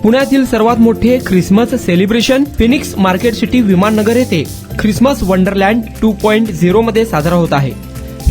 पुण्यातील सर्वात मोठे Christmas celebration Phoenix market city Viman Nagar येथे ख्रिसमस वंडरलँड 2.0 मध्ये साजरा होत आहे.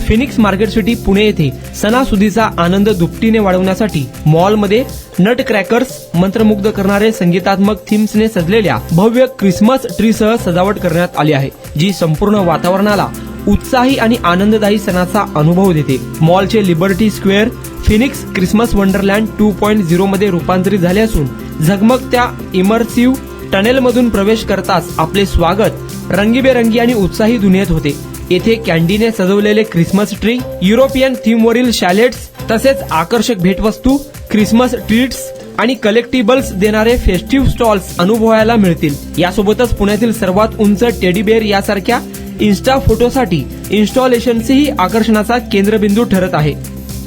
फिनिक्स मार्केट सिटी पुणे येथे सणासुदीचा आनंद दुपटीने वाढवण्यासाठी मॉलमध्ये नट क्रॅकर्स, मंत्रमुग्ध करणारे संगीतात्मक थीम्सने सजलेल्या भव्य क्रिसमस ट्रीसह सजावट करण्यात आली आहे, जी संपूर्ण वातावरणाला उत्साही आणि आनंददायी सणाचा अनुभव देते. मॉलचे Liberty Square Phoenix Christmas Wonderland 2.0 मध्ये रूपांतरित झाले असून झगमगत्या इमर्सिव्ह टनेलमधून प्रवेश करताच आपले स्वागत रंगीबेरंगी आणि उत्साही दुनियेत होते. येथे कॅन्डीने सजवलेले क्रिसमस ट्री, युरोपियन थीमवरील शॅलेट्स तसेच आकर्षक भेटवस्तू, क्रिसमस ट्रीट्स आणि कलेक्टिबल्स देणारे फेस्टिव्ह स्टॉल्स अनुभवायला मिळतील. यासोबतच पुण्यातील सर्वात उंच टेडी बेअर यासारख्या इन्स्टा फोटोसाठी इन्स्टॉलेशनचेही आकर्षणाचा केंद्रबिंदू ठरत आहे.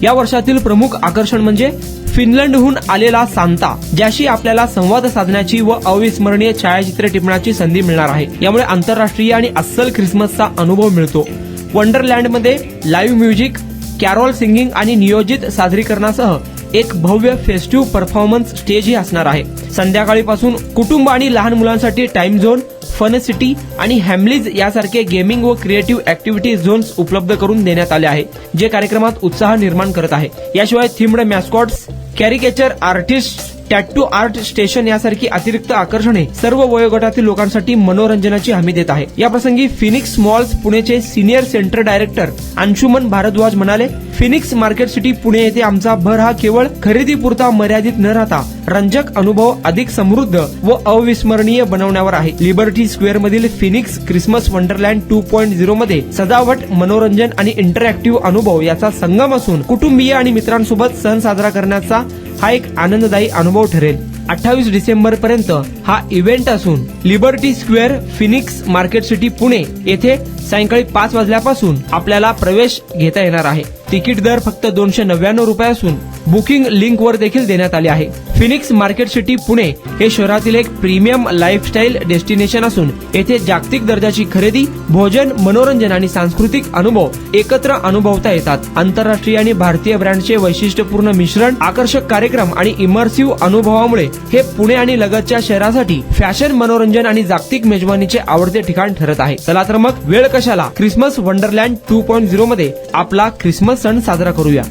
या वर्षातील प्रमुख आकर्षण म्हणजे फिनलंडहून आलेला सांता, ज्याशी आपल्याला संवाद साधण्याची व अविस्मरणीय छायाचित्रे टिपण्याची संधी मिळणार आहे. यामुळे आंतरराष्ट्रीय आणि अस्सल ख्रिसमसचा अनुभव मिळतो. वंडरलँडमध्ये लाईव्ह म्युझिक, कॅरोल सिंगिंग आणि नियोजित सादरीकरणासह एक भव्य फेस्टिव्ह परफॉर्मन्स स्टेजही असणार आहे. संध्याकाळीपासून कुटुंब आणि लहान मुलांसाठी टाइम झोन, फन सिटी आणि हॅमलीज यासारखे गेमिंग व क्रिएटिव्ह ऍक्टिव्हिटी झोन्स उपलब्ध करून देण्यात आले आहे, जे कार्यक्रमात उत्साह निर्माण करत आहे. याशिवाय themed mascots, caricature artist, tattoo art station यासारखी अतिरिक्त आकर्षणे सर्व वयोगटातील लोकांसाठी मनोरंजनाची हमी देत आहे. याप्रसंगी फिनिक्स मॉल्स पुणेचे senior center director Anshuman Bhardwaj म्हणाले, फिनिक्स मार्केट सिटी पुणे येथे आमचा भर हा केवळ खरेदीपुरता मर्यादित न राहता रंजक अनुभव अधिक समृद्ध व अविस्मरणीय बनवण्यावर आहे. लिबर्टी स्क्वेअर मधील फिनिक्स क्रिसमस वंडरलँड 2.0 मध्ये सजावट, मनोरंजन आणि इंटरॅक्टिव्ह अनुभव याचा संगम असून कुटुंबीय आणि मित्रांसोबत सण साजरा करण्याचा हा एक आनंददायी अनुभव ठरेल. 28 डिसेंबर पर्यंत हा इव्हेंट असून liberty Square Phoenix market city Pune येथे सायंकाळी 5 वाजल्यापासून आपल्याला प्रवेश घेता येणार आहे. तिकीट दर फक्त 299 रुपये असून बुकिंग लिंक वर देखील देण्यात आले आहे. फिनिक्स मार्केट सिटी पुणे हे शहरातील एक प्रीमियम लाईफस्टाईल डेस्टिनेशन असून येथे जागतिक दर्जाची खरेदी, भोजन, मनोरंजन आणि सांस्कृतिक अनुभव एकत्र अनुभवता येतात. आंतरराष्ट्रीय आणि भारतीय ब्रँडचे वैशिष्ट्यपूर्ण मिश्रण, आकर्षक कार्यक्रम आणि इमर्सिव्ह अनुभवामुळे हे पुणे आणि लगतच्या शहरासाठी फॅशन, मनोरंजन आणि जागतिक मेजवानीचे आवडते ठिकाण ठरत आहे. चला तर मग वेळ कशाला, क्रिसमस वंडरलँड 2.0 मध्ये आपला क्रिसमस सण साजरा करूया.